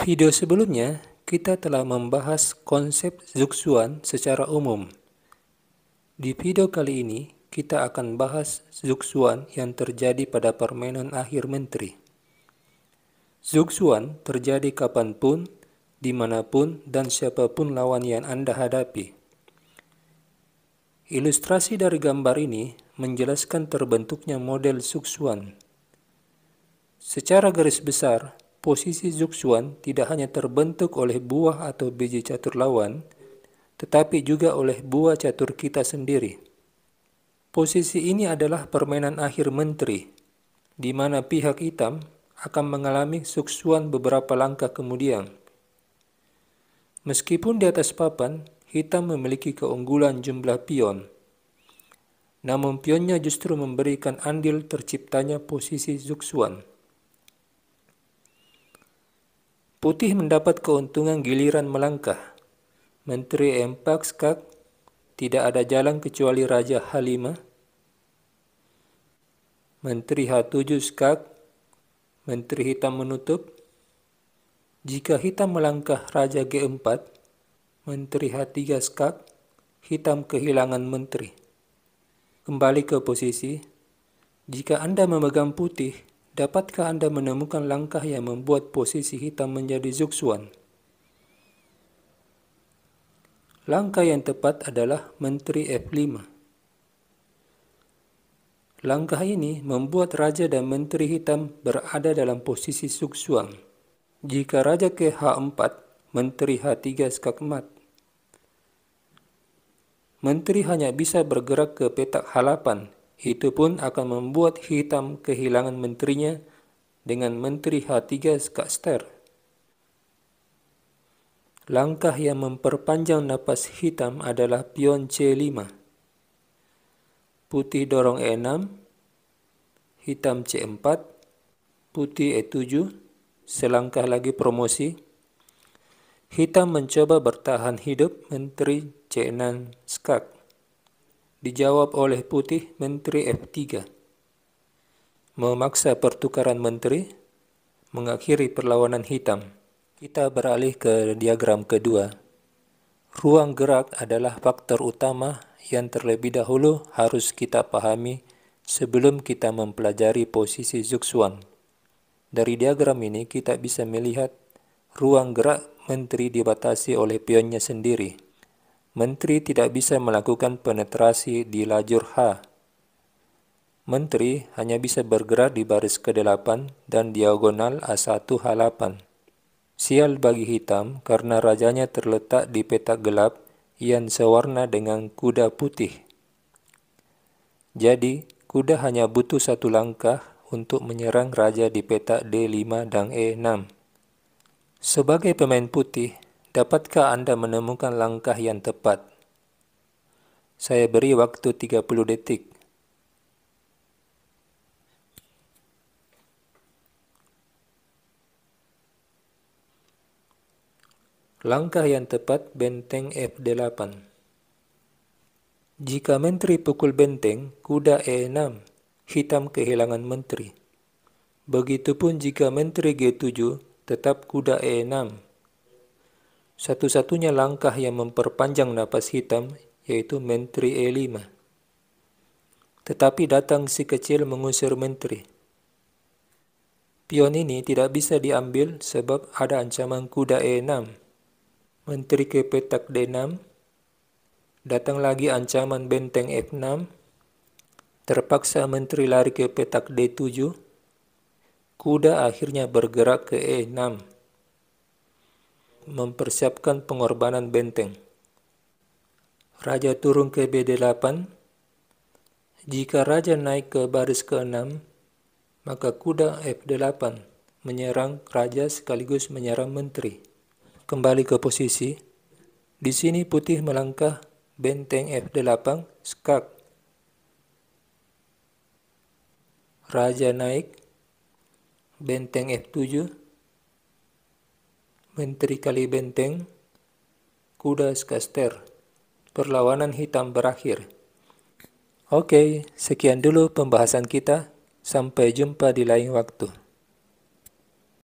video sebelumnya, kita telah membahas konsep zugzwang secara umum. Di video kali ini, kita akan bahas zugzwang yang terjadi pada permainan akhir menteri. Zugzwang terjadi kapanpun, dimanapun, dan siapapun lawan yang Anda hadapi. Ilustrasi dari gambar ini menjelaskan terbentuknya model zugzwang. Secara garis besar, posisi zugzwang tidak hanya terbentuk oleh buah atau biji catur lawan, tetapi juga oleh buah catur kita sendiri. Posisi ini adalah permainan akhir menteri, di mana pihak hitam akan mengalami zugzwang beberapa langkah kemudian. Meskipun di atas papan, hitam memiliki keunggulan jumlah pion, namun pionnya justru memberikan andil terciptanya posisi zugzwang. Putih mendapat keuntungan giliran melangkah. Menteri E4 skak, tidak ada jalan kecuali Raja H5. Menteri H7 skak, Menteri hitam menutup. Jika hitam melangkah Raja G4, Menteri H3 skak, hitam kehilangan menteri. Kembali ke posisi. Jika Anda memegang putih, dapatkah Anda menemukan langkah yang membuat posisi hitam menjadi zugzwang? Langkah yang tepat adalah Menteri F5. Langkah ini membuat Raja dan Menteri hitam berada dalam posisi zugzwang. Jika Raja ke H4, Menteri H3 skak mat. Menteri hanya bisa bergerak ke petak H8, itu pun akan membuat hitam kehilangan menterinya dengan Menteri H3 skak ster. Langkah yang memperpanjang napas hitam adalah pion C5. Putih dorong E6, hitam C4, putih E7, selangkah lagi promosi. Hitam mencoba bertahan hidup Menteri C6 skak. Dijawab oleh putih Menteri F3. Memaksa pertukaran menteri, mengakhiri perlawanan hitam. Kita beralih ke diagram kedua. Ruang gerak adalah faktor utama yang terlebih dahulu harus kita pahami sebelum kita mempelajari posisi zugzwang. Dari diagram ini kita bisa melihat ruang gerak menteri dibatasi oleh pionnya sendiri. Menteri tidak bisa melakukan penetrasi di lajur H. Menteri hanya bisa bergerak di baris ke-8 dan diagonal A1 H8. Sial bagi hitam karena rajanya terletak di petak gelap yang sewarna dengan kuda putih. Jadi, kuda hanya butuh satu langkah untuk menyerang raja di petak D5 dan E6. Sebagai pemain putih, dapatkah Anda menemukan langkah yang tepat? Saya beri waktu 30 detik. Langkah yang tepat benteng F8. Jika menteri pukul benteng, kuda E6, hitam kehilangan menteri. Begitupun jika menteri G7, tetap kuda E6. Satu-satunya langkah yang memperpanjang napas hitam yaitu Menteri E5. Tetapi datang si kecil mengusir menteri. Pion ini tidak bisa diambil sebab ada ancaman kuda E6. Menteri ke petak D6. Datang lagi ancaman benteng F6. Terpaksa menteri lari ke petak D7. Kuda akhirnya bergerak ke E6. Mempersiapkan pengorbanan benteng. Raja turun ke BD8. Jika raja naik ke baris ke-6, maka kuda F8 menyerang raja sekaligus menyerang menteri. Kembali ke posisi. Di sini putih melangkah benteng F8 skak. Raja naik benteng F7. Menteri kali benteng, kuda skak ster. Perlawanan hitam berakhir. Oke, sekian dulu pembahasan kita. Sampai jumpa di lain waktu.